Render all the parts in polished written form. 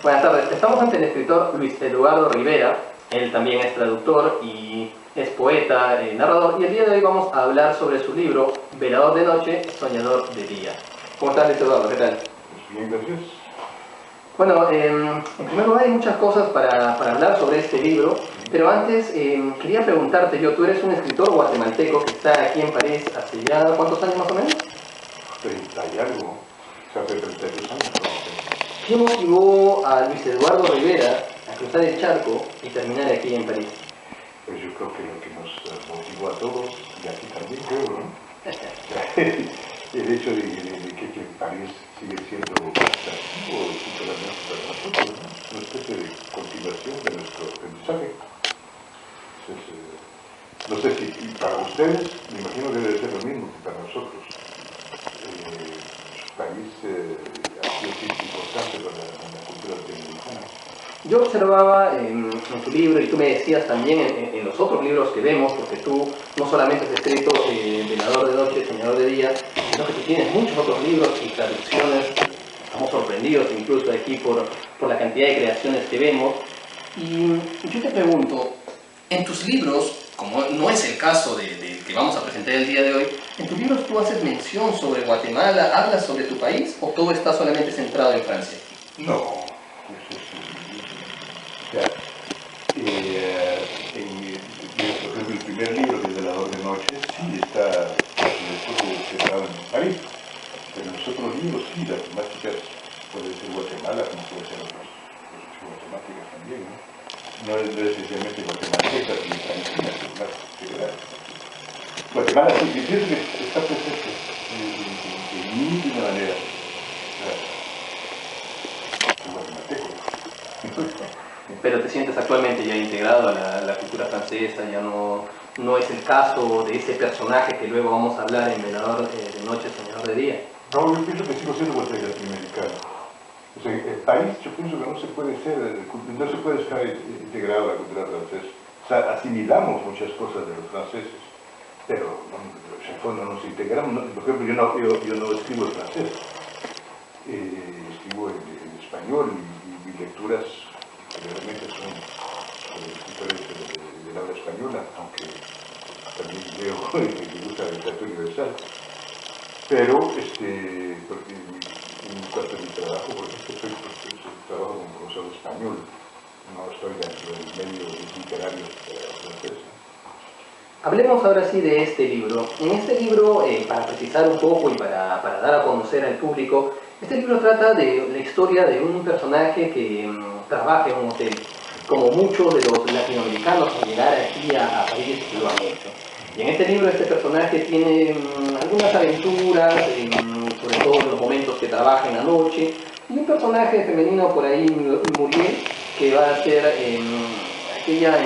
Buenas tardes. Estamos ante el escritor Luis Eduardo Rivera. Él también es traductor y es poeta, narrador. Y el día de hoy vamos a hablar sobre su libro Velador de noche, soñador de día. ¿Cómo estás, Luis Eduardo? ¿Qué tal? Bien, gracias. Bueno, en primer lugar hay muchas cosas para hablar sobre este libro, pero antes quería preguntarte yo, tú eres un escritor guatemalteco que está aquí en París hace ya ¿cuántos años más o menos? 30 y algo, o sea, hace 32 años. ¿Qué motivó a Luis Eduardo Rivera a cruzar el charco y terminar aquí en París? Pues yo creo que lo que nos motivó a todos, y aquí también creo, ¿no? El hecho de que París sigue siendo atractivo culturalmente para nosotros, ¿no? Una especie de continuación de nuestro aprendizaje. Entonces, no sé si para ustedes, me imagino que debe ser lo mismo que para nosotros. París ha sido importante para la cultura latinoamericana. Yo observaba en tu libro, y tú me decías también en los otros libros que vemos, porque tú no solamente has escrito Velador de noche, soñador de día, sino que tú tienes muchos otros libros y traducciones. Estamos sorprendidos incluso aquí por la cantidad de creaciones que vemos. Y yo te pregunto, en tus libros, como no es el caso del que vamos a presentar el día de hoy, ¿en tus libros tú haces mención sobre Guatemala, hablas sobre tu país o todo está solamente centrado en Francia? No, eso sí. O sea, por ejemplo, el primer libro, que es Velador de noche, sí está centrado en París, pero en los otros libros sí, las temáticas puede ser Guatemala, como puede ser otras temáticas también, ¿no? No es necesariamente guatemalteca, sino francina, que es más general. Guatemala sí, yo pienso que está presente de mí de una manera. Soy guatemalteco. Pero te sientes actualmente ya integrado a la cultura francesa, ya no es el caso de ese personaje que luego vamos a hablar en Velador de noche, soñador de día. No, yo pienso que sigo siendo latinoamericano. O sea, el país, yo pienso que no se puede estar integrado a la cultura francesa. O sea, asimilamos muchas cosas de los franceses, pero en el fondo nos integramos. ¿No? Por ejemplo, yo no escribo en francés, escribo en español y mis lecturas generalmente son escritores del habla española, aunque también leo que me gusta la literatura universal. Pero, porque en cuanto a mi trabajo, por ejemplo, trabajo como profesor de español, no estoy dentro del medio literario francés. Hablemos ahora sí de este libro. En este libro, para precisar un poco y para dar a conocer al público, este libro trata de la historia de un personaje que trabaja en un hotel, como muchos de los latinoamericanos al llegar aquí a París lo han hecho. Y en este libro este personaje tiene algunas aventuras, sobre todo en los momentos que trabaja en la noche, y un personaje femenino por ahí, Muriel, que va a ser aquella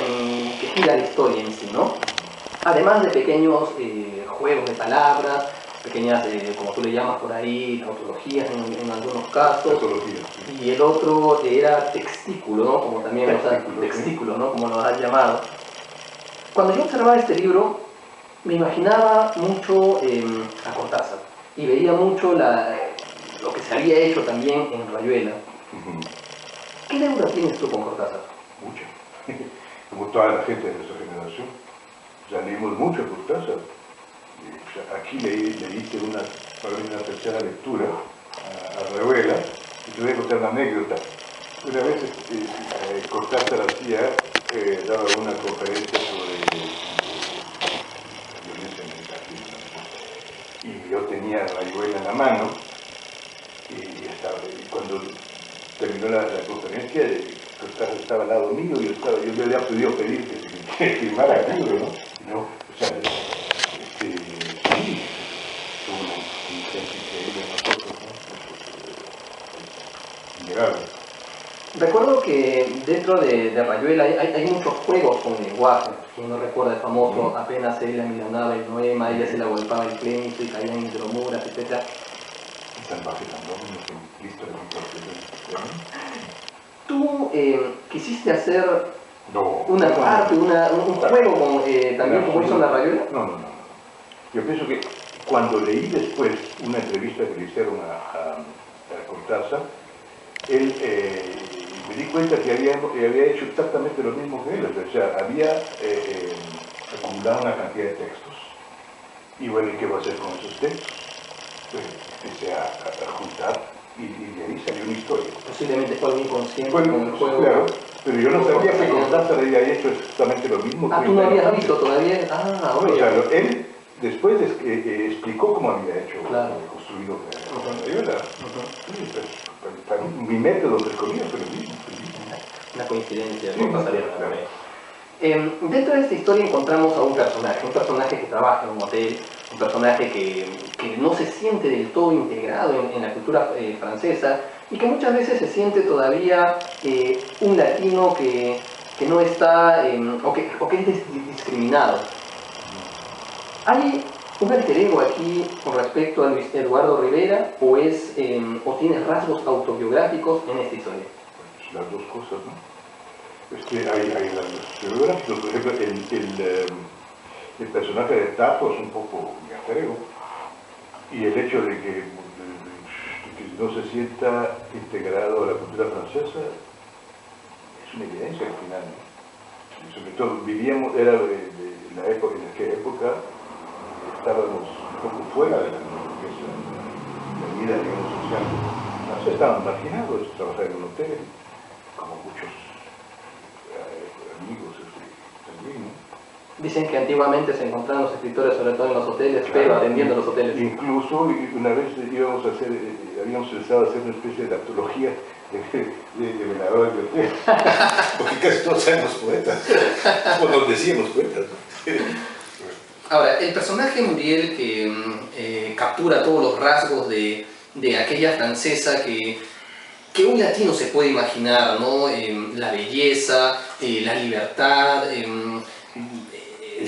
que gira la historia en sí, ¿no? Además de pequeños juegos de palabras, pequeñas, como tú le llamas por ahí, tautologías en algunos casos. Sí. Y el otro era textículo, ¿no? Como también textículo, ¿no? Como lo has llamado. Cuando yo observaba este libro, me imaginaba mucho a Cortázar y veía mucho lo que se había hecho también en Rayuela. ¿Qué deuda tienes tú con Cortázar? Mucha. Como toda la gente de nuestra generación. Ya leímos mucho a Cortázar. Aquí leíste una tercera lectura a Rayuela, y te voy a contar una anécdota. Una vez Cortázar daba una conferencia sobre violencia en el y yo tenía Rayuela en la mano, y cuando terminó la conferencia, Cortázar estaba al lado mío, yo le había pedido que firmara el libro, ¿no? O sea, sí, tuvo una inteligencia increíble en nosotros, ¿no? Innegable. Recuerdo que dentro de Rayuela hay muchos juegos con lenguaje. Si uno recuerda el famoso apenas él la milanaba el noema, ella se la golpeaba el clemenso y caían en hidromuras, etc. Salvaje también, listo de mi ¿Tú quisiste hacer No. una parte, un juego también como hizo en la Rayuela? No. Yo pienso que cuando leí después una entrevista que le hicieron a Cortázar, él me di cuenta que había hecho exactamente lo mismo que él. O sea, había acumulado una cantidad de textos. Y bueno, ¿y qué va a hacer con esos textos? Pues empecé a juntar y de ahí salió una historia. Posiblemente fue algo inconsciente Bueno, con el juego. claro, pero yo no sabía que Cortázar había hecho exactamente lo mismo. Ah, tú no habías visto todavía. Ah, no, ok. o sea, él después explicó cómo había hecho, claro, construido la verdad. Mi método, entre comillas, fue lo mismo. Una coincidencia, Sí, no pasaría nada. claro. Dentro de esta historia encontramos a un personaje que trabaja en un hotel, un personaje que no se siente del todo integrado en la cultura francesa y que muchas veces se siente todavía un latino que no está, o que es discriminado. ¿Hay un alter ego aquí con respecto a Luis Eduardo Rivera o tiene rasgos autobiográficos en esta historia? Pues las dos cosas, ¿no? Es que hay las biográficos, por ejemplo, el personaje de Tato es un poco mi alter ego, y el hecho de que no se sienta integrado a la cultura francesa es una evidencia al final, ¿no? Y sobre todo vivíamos, era de la época, en aquella época estábamos un poco fuera de la vida, digamos, social. No, estaban marginados, trabajaban en un hotel, como muchos amigos también, ¿no? Dicen que antiguamente se encontraban los escritores, sobre todo en los hoteles, Claro, pero atendiendo los hoteles. Incluso una vez habíamos pensado hacer una especie de antología de veladores de hotel, porque casi todos éramos poetas, o nos decíamos poetas. Ahora, el personaje Muriel que captura todos los rasgos de aquella francesa que un latino se puede imaginar, ¿no? La belleza, la libertad, el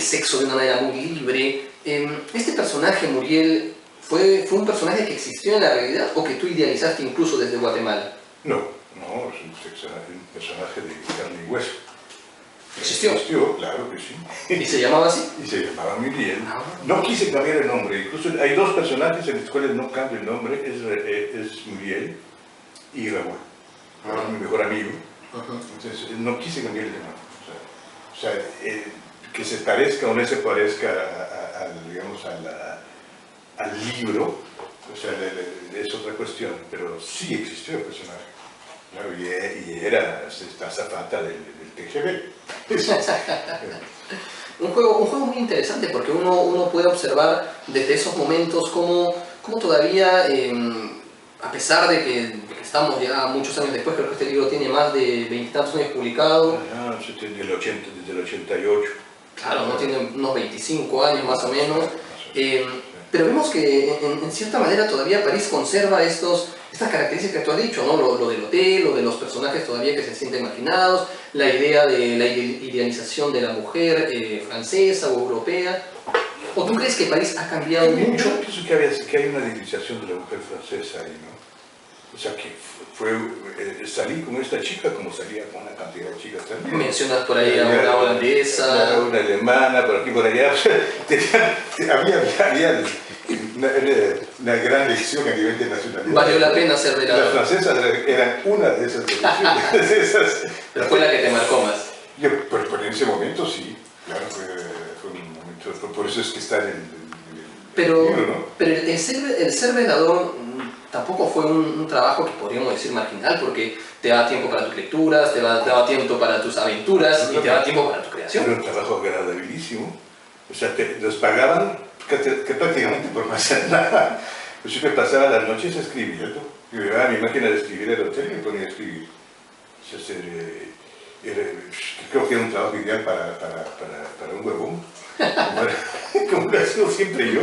sexo de una manera muy libre. ¿Este personaje, Muriel, fue un personaje que existió en la realidad o que tú idealizaste incluso desde Guatemala? No, es un personaje de carne y hueso. ¿Existió? Existió, claro que sí. ¿Y se llamaba así? Y se llamaba Muriel. No quise cambiar el nombre, incluso hay dos personajes en los cuales no cambio el nombre, es Muriel y Raúl, mi mejor amigo. Entonces no quise cambiar el nombre. O sea, que se parezca o no se parezca digamos, al libro, o sea, es otra cuestión, pero sí existió el personaje. Claro, y era esta zapata del TGV. Un juego muy interesante porque uno puede observar desde esos momentos cómo todavía, a pesar de que estamos ya muchos años después, creo que este libro tiene más de 20 y tantos años publicado. Desde el 88. Claro, no tiene unos 25 años más o menos. Pero vemos que en cierta manera todavía París conserva estas características que tú has dicho, ¿no? Lo del hotel, lo de los personajes todavía que se sienten marginados, la idea de la idealización de la mujer francesa o europea. ¿O tú crees que París ha cambiado mucho? Yo pienso que hay una idealización de la mujer francesa ahí, ¿no? O sea, que salí con esta chica como salía con una cantidad de chicas también. Mencionas por ahí a una holandesa. Una alemana, por aquí, por allá. Había una gran lección a nivel de nacionalidad. Valió la pena ser velado. Las francesas eran una de esas lecciones. Pero fue la que te marcó más. Pero en ese momento sí, claro, fue un momento. Por eso es que está en el libro, ¿no? Pero el ser velador tampoco fue un trabajo que podríamos decir marginal, porque te daba tiempo para tus lecturas, te daba tiempo para tus aventuras y te daba tiempo para tu creación. Era un trabajo agradabilísimo. O sea, nos pagaban que prácticamente por no hacer nada. Pues yo me pasaba las noches escribiendo. Yo llevaba mi máquina de escribir al hotel y me ponía a escribir. O sea, creo que era un trabajo ideal para un huevón, como lo he sido siempre yo.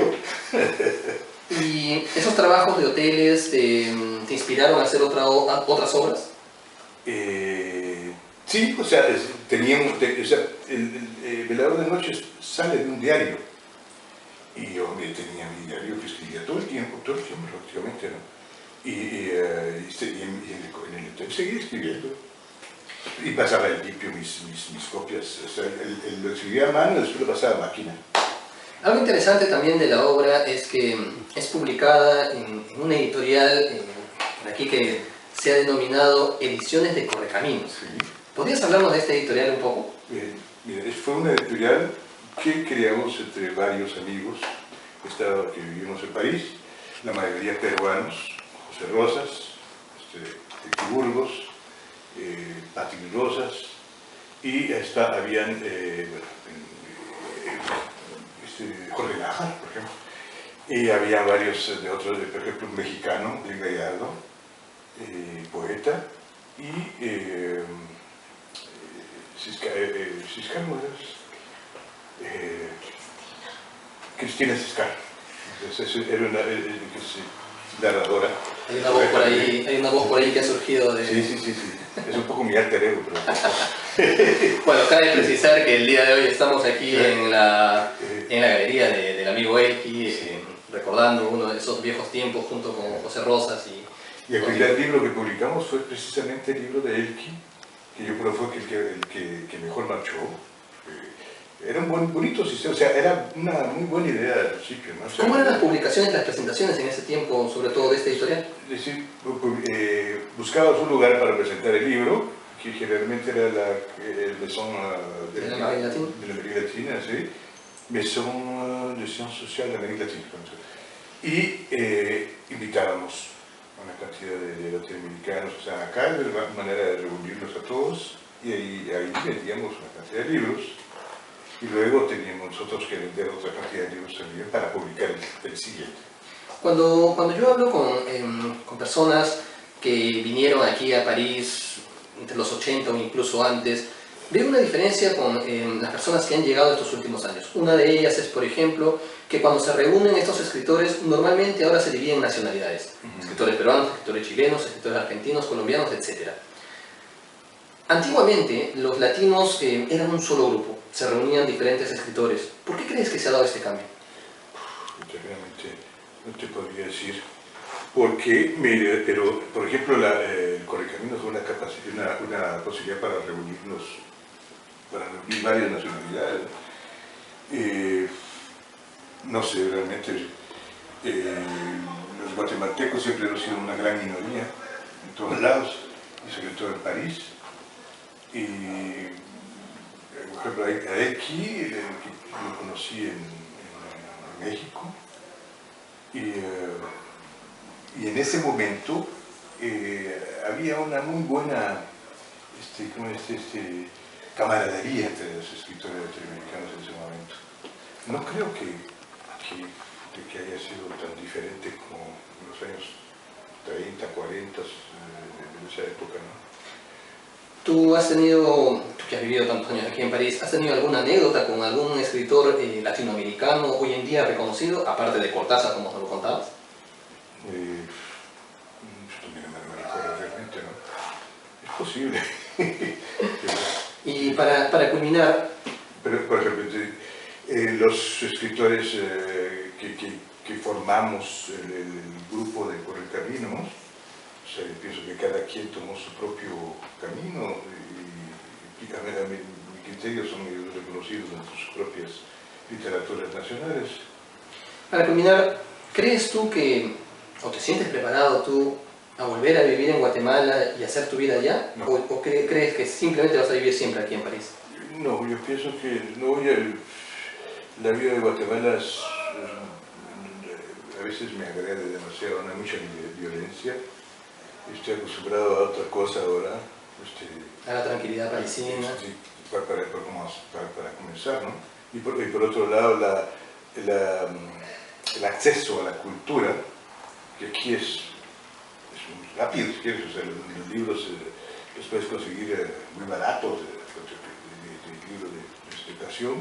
¿Y esos trabajos de hoteles te inspiraron a hacer otras obras? Sí, o sea, el Velador de Noches sale de un diario. Y yo tenía mi diario que escribía todo el tiempo prácticamente, ¿no? Y en el hotel seguía escribiendo. Y pasaba el limpio mis copias. O sea, lo escribía a mano y después lo pasaba a máquina. Algo interesante también de la obra es que es publicada en una editorial aquí que se ha denominado Ediciones de Correcaminos. Sí. ¿Podrías hablarnos de esta editorial un poco? Mira, fue una editorial que creamos entre varios amigos que vivimos en París, la mayoría peruanos, José Rosas, Titi Burgos, Pati Rosas, y habían Jorge Nájar, por ejemplo, y había varios de otros, por ejemplo, un mexicano, El Gallardo, poeta, y Cristina Ciscar. Era una narradora. Hay una voz por ahí que ha surgido de... Sí. Es un poco mi alter ego, pero... Bueno, cabe precisar que el día de hoy estamos aquí en la galería del amigo Elqui, recordando uno de esos viejos tiempos junto con José Rosas. Y el primer libro que publicamos fue precisamente el libro de Elqui, que yo creo fue el que mejor marchó. Era un bonito sistema, o sea, era una muy buena idea al principio, ¿no? O sea, ¿cómo eran las publicaciones, las presentaciones en ese tiempo, sobre todo de esta editorial? Es decir, buscabas un lugar para presentar el libro, que generalmente era el Maison de l'Amérique latine. De l'Amérique latine, sí. Maison de Sciences Sociales de América Latina. Y invitábamos a una cantidad de latinoamericanos, o sea, acá era una manera de reunirlos a todos, y ahí vendíamos una cantidad de libros. Y luego teníamos nosotros que vender otra cantidad de libros también para publicar el siguiente. Cuando yo hablo con personas que vinieron aquí a París entre los 80 o incluso antes, veo una diferencia con las personas que han llegado estos últimos años. Una de ellas es, por ejemplo, que cuando se reúnen estos escritores, normalmente ahora se dividen en nacionalidades. Escritores peruanos, escritores chilenos, escritores argentinos, colombianos, etc. Antiguamente, los latinos eran un solo grupo. Se reunían diferentes escritores. ¿Por qué crees que se ha dado este cambio? Realmente no te podría decir por qué, pero por ejemplo el Correcaminos fue una posibilidad para reunir varias nacionalidades. No sé, realmente los guatemaltecos siempre han sido una gran minoría en todos lados, y sobre todo en París. Y por ejemplo, aquí lo conocí en México, y en ese momento había una muy buena camaradería entre los escritores latinoamericanos en ese momento. No creo que haya sido tan diferente como en los años 30, 40 de esa época, ¿no? Tú que has vivido tantos años aquí en París, ¿has tenido alguna anécdota con algún escritor latinoamericano hoy en día reconocido, aparte de Cortázar, como nos lo contabas? También no me recuerdo realmente, ¿no? Es posible. Y para culminar... Pero, por ejemplo, los escritores que formamos el grupo de Correcaminos, o sea, yo pienso que cada quien tomó su propio camino y a mi criterio son ellos reconocidos en sus propias literaturas nacionales. Para culminar, ¿crees tú o te sientes preparado tú a volver a vivir en Guatemala y hacer tu vida allá? No. ¿O crees que simplemente vas a vivir siempre aquí en París? No, yo pienso que la vida de Guatemala a veces me agrede demasiado, no hay mucha violencia. Estoy acostumbrado a otra cosa ahora. A la tranquilidad parisina. Sí, para comenzar, ¿no? Y por otro lado, el acceso a la cultura, que aquí es muy rápido, si quieres. O sea, los libros los puedes conseguir muy baratos, libros de explicación.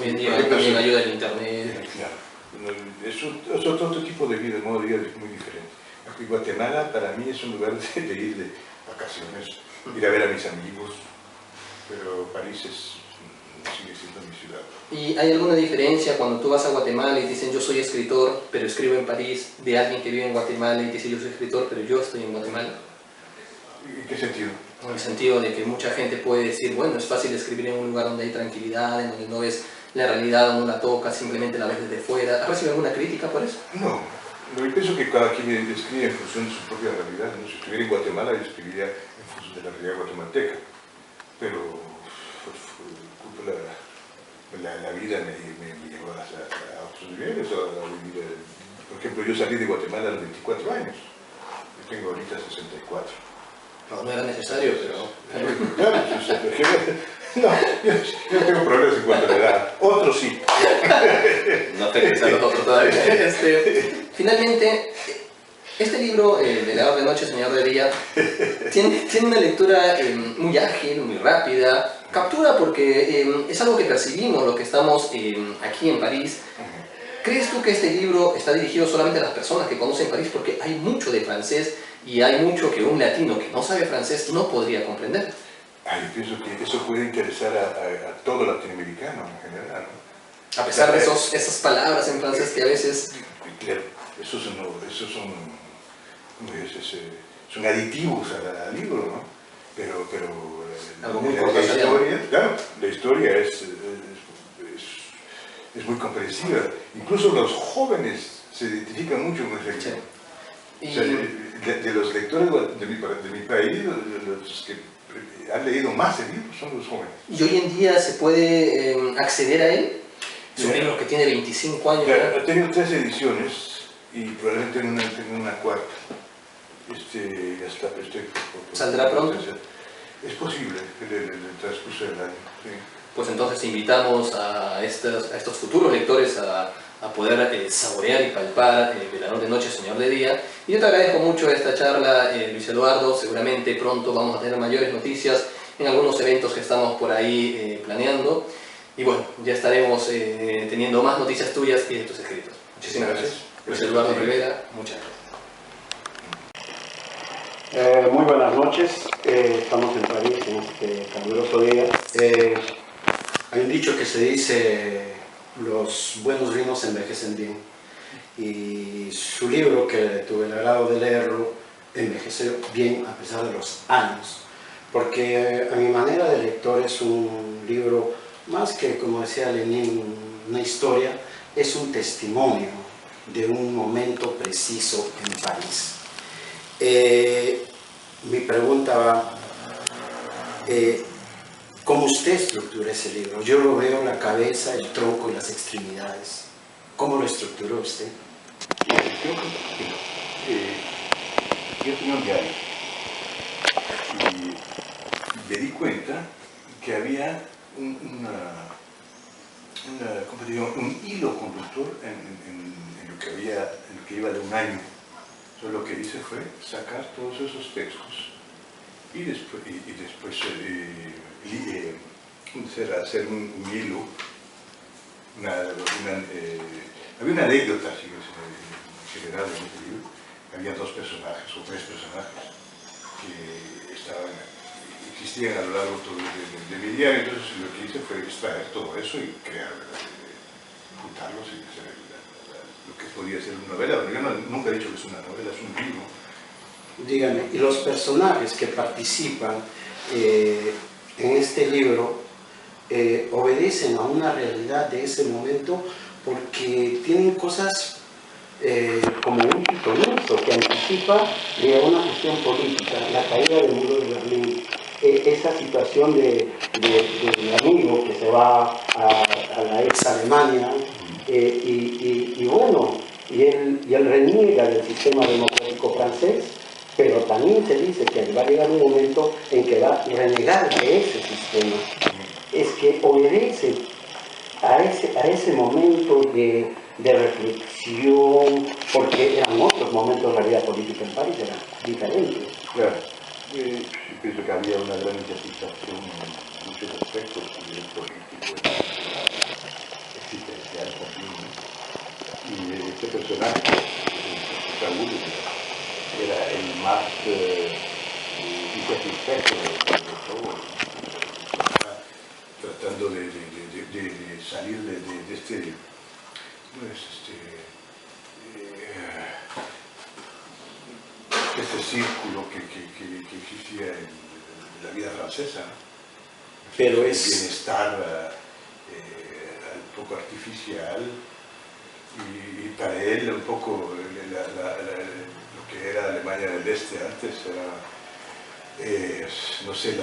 Hoy en día también ayuda el internet. Claro, es otro tipo de vida, el modo de vida es muy diferente. Aquí Guatemala para mí es un lugar de ir de vacaciones, ir a ver a mis amigos, pero París sigue siendo mi ciudad. ¿Y hay alguna diferencia cuando tú vas a Guatemala y te dicen yo soy escritor, pero escribo en París, de alguien que vive en Guatemala y te dice yo soy escritor, pero yo estoy en Guatemala? ¿En qué sentido? En el sentido de que mucha gente puede decir, bueno, es fácil escribir en un lugar donde hay tranquilidad, en donde no ves la realidad, no la tocas, simplemente la ves desde fuera. ¿Has recibido alguna crítica por eso? No, Yo pienso que cada quien escribe en función de su propia realidad, ¿no? Si estuviera en Guatemala, yo escribiría en función de la realidad guatemalteca, pero la vida me llevó a otros niveles, por ejemplo, yo salí de Guatemala a los 24 años, yo tengo ahorita 64. No, no era necesario, pero... Claro, no, yo no tengo problemas en cuanto a la edad, otros sí. No te crees a los otros todavía. Finalmente, este libro, Velador de Noche, Señor de Día, tiene una lectura muy ágil, muy rápida, captura porque es algo que percibimos los que estamos aquí en París. ¿Crees tú que este libro está dirigido solamente a las personas que conocen París? Porque hay mucho de francés y hay mucho que un latino que no sabe francés no podría comprender. Yo pienso que eso puede interesar a todo latinoamericano en general, ¿no? A pesar de esas palabras en francés que a veces... Claro, esos son aditivos al libro, ¿no? Pero algo muy la historia es muy comprensiva. Incluso los jóvenes se identifican mucho con ese libro. Sí. O sea, de los lectores de mi país, los que han leído más el libro son los jóvenes. ¿Y hoy en día se puede acceder a él? Es un libro que tiene 25 años. Claro, ha tenido 3 ediciones y probablemente tenga una cuarta. ¿Saldrá pronto? Es posible, en el transcurso del año. Sí. Pues entonces invitamos a estos futuros lectores a poder saborear y palpar Velador de Noche, Señor de Día. Y yo te agradezco mucho esta charla, Luis Eduardo. Seguramente pronto vamos a tener mayores noticias en algunos eventos que estamos por ahí planeando. Y bueno, ya estaremos teniendo más noticias tuyas y de tus escritos. Muchísimas gracias. Luis Eduardo Rivera, muchas gracias. Muy buenas noches, estamos en París en este caluroso día. Hay un dicho que se dice, los buenos vinos envejecen bien, y su libro, que tuve el agrado de leerlo, envejeció bien a pesar de los años, porque a mi manera de lector es un libro más que, como decía Lenin, una historia, es un testimonio de un momento preciso en París. Mi pregunta va, ¿cómo usted estructura ese libro? Yo lo veo la cabeza, el tronco y las extremidades. ¿Cómo lo estructuró usted? Yo tenía un diario y me di cuenta que había un hilo conductor en lo que iba de un año. Entonces lo que hice fue sacar todos esos textos y después hacer un hilo. Había una anécdota en general en este libro. Había 2 personajes o 3 personajes que existían a lo largo de mi diario. Entonces lo que hice fue extraer todo eso y juntarlos y hacer lo que podía ser una novela, pero yo nunca he dicho que es una novela, es un libro. Dígame, ¿y los personajes que participan en este libro obedecen a una realidad de ese momento? Porque tienen cosas como un pitonismo que anticipa una cuestión política, la caída del muro de Berlín, esa situación del amigo que se va a la ex Alemania, y bueno, y él reniega del sistema democrático francés, pero también se dice que va a llegar un momento en que va a renegar de ese sistema. Es que obedece a ese momento de reflexión, porque eran otros momentos de la vida política en París, eran diferentes. Claro, pienso que había una gran insatisfacción en muchos aspectos a nivel político, existencial también, ¿no? Y este personaje, Saúl, era el más insatisfecho de todo, tratando de salir de este círculo que existía en la vida francesa, ¿no? Pero el es... bienestar un poco artificial, y para él un poco lo que era Alemania del Este antes era, no sé,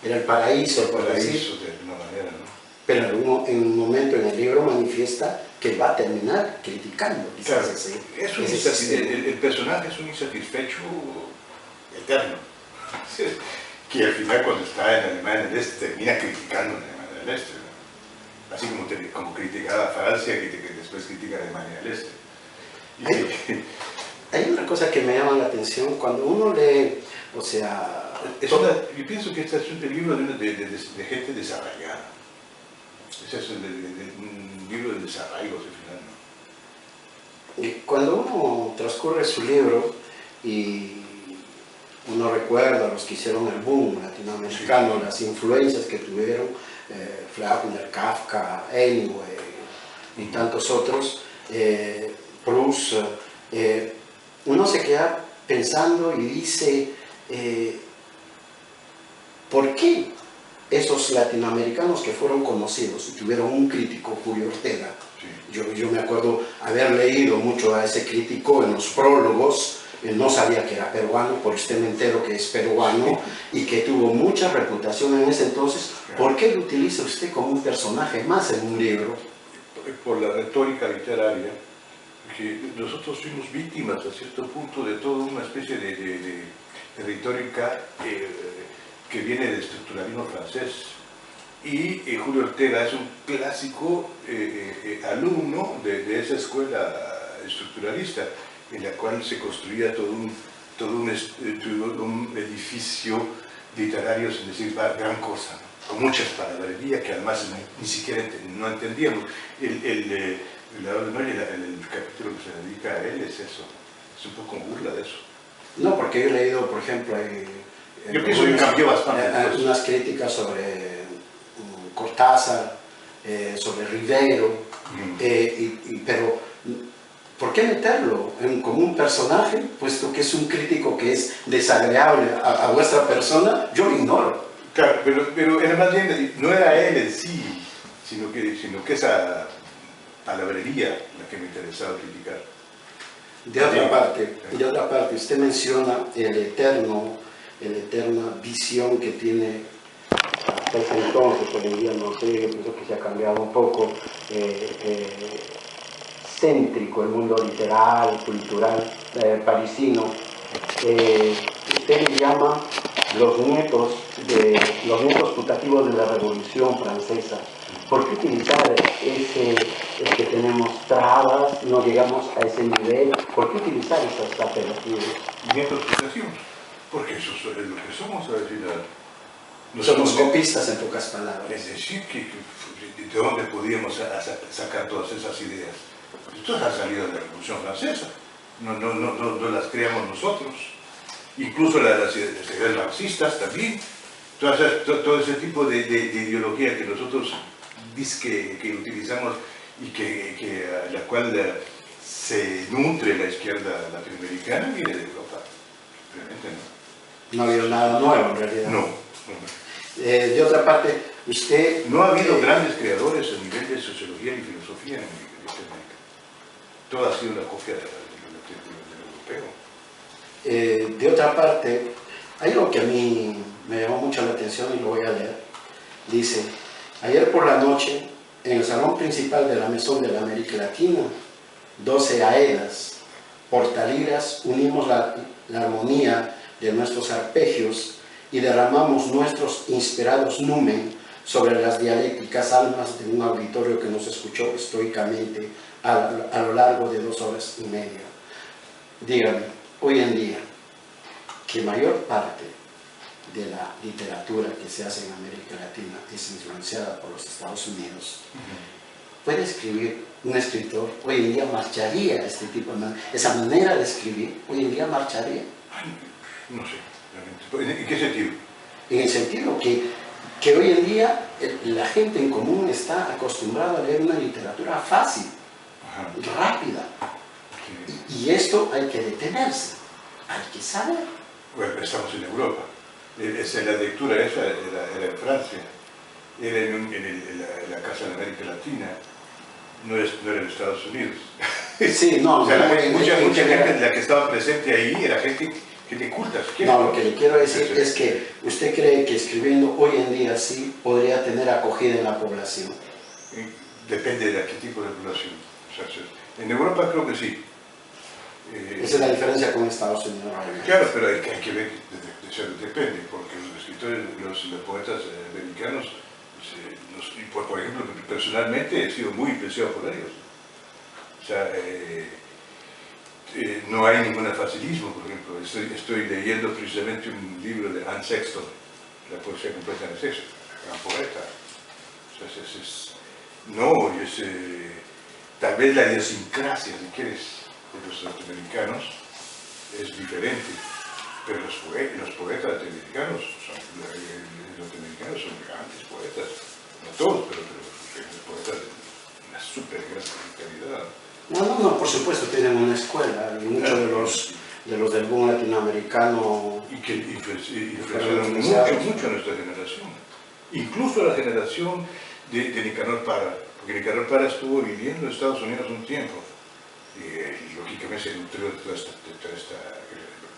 era el paraíso, por decir. paraíso de alguna manera, ¿no? Pero en un momento en el libro manifiesta que va a terminar criticando. Claro, Quizás el personaje es un insatisfecho eterno, que al final cuando está en Alemania del Este termina criticando en Alemania del Este, ¿no? Así como criticaba a Francia, que después critica a Alemania del Este. Hay una cosa que me llama la atención cuando uno lee, o sea... yo pienso que este es un libro de gente desarraigada. Es un libro de desarraigo al final, ¿no? Y cuando uno transcurre su libro y uno recuerda a los que hicieron el boom latinoamericano, las influencias que tuvieron, Faulkner, Kafka, Hemingway y tantos otros, Proust, uno se queda pensando y dice, ¿por qué esos latinoamericanos que fueron conocidos y tuvieron un crítico, Julio Ortega? Sí. Yo me acuerdo haber leído mucho a ese crítico en los prólogos, no sabía que era peruano, por este me entero que es peruano y que tuvo mucha reputación en ese entonces. ¿Por qué lo utiliza usted como un personaje más en un libro? Por la retórica literaria, que nosotros fuimos víctimas a cierto punto de toda una especie de retórica que viene del estructuralismo francés. Y Julio Ortega es un clásico alumno de esa escuela estructuralista, en la cual se construía todo un edificio literario, es decir, gran cosa, ¿no? Con muchas palabrerías que además ni siquiera no entendíamos. El capítulo que se dedica a él es eso, es un poco burla de eso. No, porque yo he leído, por ejemplo, yo pienso que cambió bastante. Unas críticas sobre Cortázar, sobre Rivero, pero ¿por qué meterlo como un personaje, puesto que es un crítico que es desagradable a vuestra persona? Yo lo ignoro. Claro, pero era más bien, no era él en sí, sino que esa palabrería la que me interesaba criticar. De otra parte, usted menciona la eterna visión que tiene hasta ese entonces, hoy en día no sé, yo pienso que se ha cambiado un poco, céntrico el mundo literal, cultural, parisino. Usted le llama los nietos putativos de la Revolución Francesa. ¿Por qué utilizar que tenemos trabas, no llegamos a ese nivel? ¿Por qué utilizar esos apelativos? Nietos putativos, porque eso es lo que somos, a decir, somos copistas, en pocas palabras. Es decir, ¿de dónde podíamos sacar todas esas ideas? Esto ha salido de la Revolución Francesa, no las creamos nosotros. Incluso las ideas marxistas también. Todo ese tipo de ideología que nosotros que utilizamos y la cual se nutre la izquierda latinoamericana viene de Europa. Realmente no. No ha habido nada nuevo en realidad. No. De otra parte, usted... No ha habido grandes creadores a nivel de sociología ni filosofía en Latinoamérica. Todo ha sido una copia del europeo. De otra parte, hay algo que a mí me llamó mucho la atención y lo voy a leer. Dice: ayer por la noche, en el salón principal de la Maison de la América Latina, 12 aedas, portaliras, unimos la armonía de nuestros arpegios y derramamos nuestros inspirados numen sobre las dialécticas almas de un auditorio que nos escuchó estoicamente a lo largo de 2 horas y media. Dígame, hoy en día, que mayor parte de la literatura que se hace en América Latina es influenciada por los Estados Unidos, ¿puede escribir un escritor? Hoy en día marcharía esa manera de escribir, hoy en día marcharía. No sé, realmente. ¿En qué sentido? En el sentido que hoy en día la gente en común está acostumbrada a leer una literatura fácil, rápida. Sí. Y esto hay que detenerse, hay que saber. Bueno, estamos en Europa. La lectura esa era en Francia, era en la Casa de América Latina, no era en Estados Unidos. Sí, no, O sea, mucha mucha gente de la que estaba presente ahí era gente culta. No, lo que le quiero decir es que usted cree que escribiendo hoy en día sí podría tener acogida en la población. Depende de qué tipo de población. O sea, en Europa creo que sí. Esa es la diferencia con Estados Unidos. Claro, pero hay que ver, depende, porque los escritores, los poetas americanos, por ejemplo, personalmente he sido muy impresionado por ellos. O sea, no hay ningún facilismo, por ejemplo. Estoy leyendo precisamente un libro de Anne Sexton, La poesía completa en exceso, gran poeta. O sea, tal vez la idiosincrasia, si quieres, de los norteamericanos es diferente, pero los poetas norteamericanos son grandes poetas, no todos, pero los poetas de una súper gran calidad. No, por supuesto, tienen una escuela y muchos de los del boom latinoamericano y que influenciaron mucho a nuestra generación, incluso a la generación de Nicanor Parra, porque Nicanor Parra estuvo viviendo en Estados Unidos un tiempo y lógicamente se nutrió de toda esta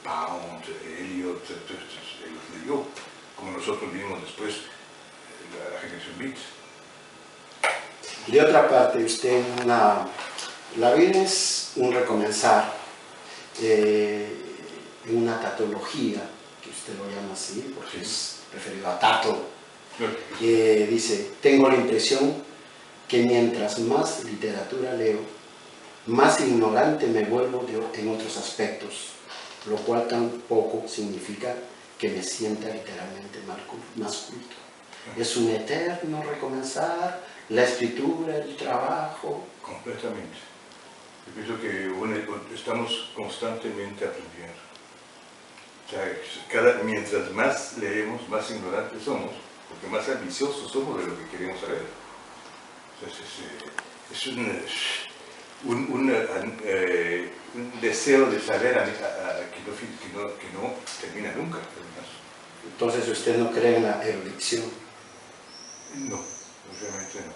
Pound, Eliot, los leyó, como nosotros vimos después la generación Beat. De otra parte, usted la vida es un recomenzar, una tatología, que usted lo llama así, porque es referido a tato, que dice, tengo la impresión que mientras más literatura leo, más ignorante me vuelvo en otros aspectos, lo cual tampoco significa que me sienta literalmente más culto. Es un eterno recomenzar, la escritura, el trabajo. Completamente. Yo pienso que estamos constantemente aprendiendo. O sea, mientras más leemos, más ignorantes somos, porque más ambiciosos somos de lo que queremos saber. Entonces, es un deseo de saber que no termina nunca. Además. Entonces, ¿usted no cree en la erudición? No, realmente no.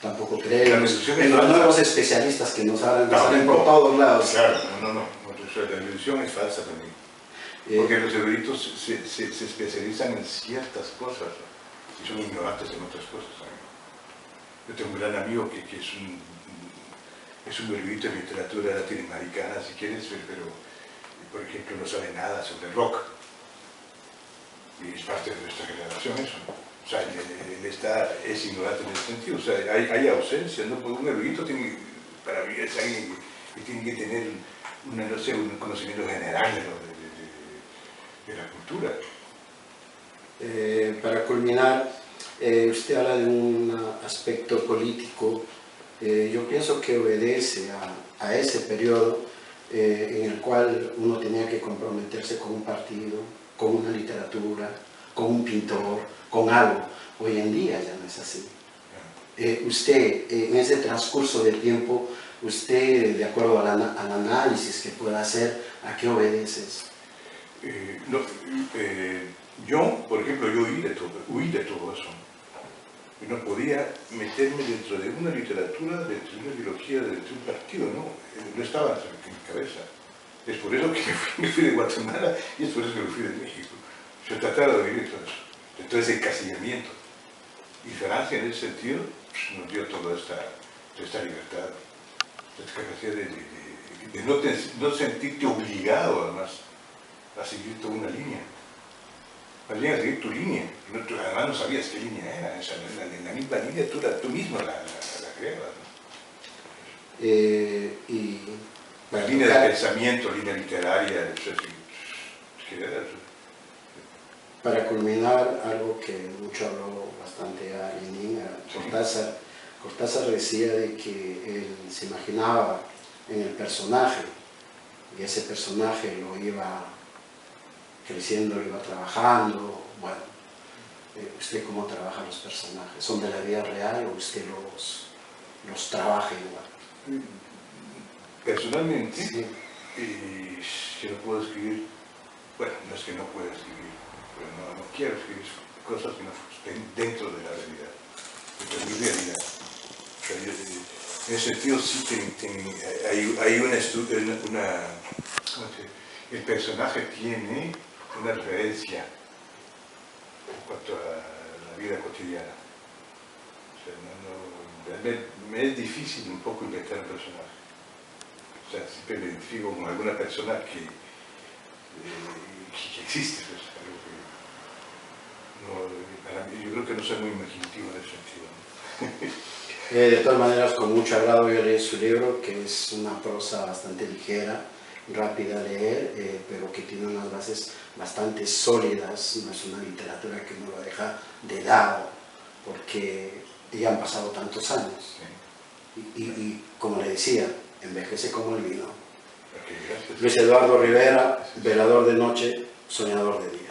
Tampoco cree en los nuevos especialistas que nos salen por todos lados. Claro, no. La erudición es falsa también. Porque los eruditos se especializan en ciertas cosas y son ignorantes en otras cosas. Yo tengo un gran amigo que es un erudito en literatura latinoamericana, si quieres, pero por ejemplo no sabe nada sobre rock. Y es parte de nuestra generación eso. O sea, él es ignorante en ese sentido. O sea, hay ausencia, ¿no? Un erudito para mí es alguien que tiene que tener un conocimiento general de la cultura. Para culminar, usted habla de un aspecto político. Yo pienso que obedece a ese periodo en el cual uno tenía que comprometerse con un partido, con una literatura, con un pintor, con algo. Hoy en día ya no es así. Usted, en ese transcurso del tiempo, usted, de acuerdo al análisis que pueda hacer, ¿a qué obedece eso? Yo, por ejemplo, huí de todo eso. Yo no podía meterme dentro de una literatura, dentro de una ideología, dentro de un partido, no estaba en mi cabeza. Es por eso que me fui de Guatemala y es por eso que me fui de México. Yo trataba de vivir todo eso, de todo ese encasillamiento. Y Francia, en ese sentido, nos dio toda esta libertad, esta capacidad de no sentirte obligado, además, a seguir toda una línea. Más bien a seguir tu línea. Además no sabías qué línea era. O sea, en la misma línea tú mismo la creabas. La línea de pensamiento, línea literaria, Para culminar, algo que mucho habló bastante a Lenin, Cortázar decía de que él se imaginaba en el personaje y ese personaje lo iba creciendo, lo iba trabajando. Bueno, ¿usted cómo trabaja los personajes? ¿Son de la vida real o usted los trabaja igual? Personalmente, sí. Si no puedo escribir, bueno, no es que no pueda escribir, pero no quiero escribir cosas que no estén dentro de la realidad, de mi realidad. O sea, En ese sentido sí hay una, el personaje tiene una referencia en cuanto a la vida cotidiana. O sea, me es difícil un poco inventar un personaje. O sea, siempre me identifico con alguna persona que existe. Pues, algo que para mí, yo creo que no soy muy imaginativo en ese sentido, ¿no? De todas maneras, con mucho agrado yo leí su libro, que es una prosa bastante ligera, rápida a leer, pero que tiene unas bases bastante sólidas. No es una literatura que uno lo deja de lado, porque ya han pasado tantos años. Y como le decía, envejece como el vino. Okay, Luis Eduardo Rivera, velador de noche, soñador de día.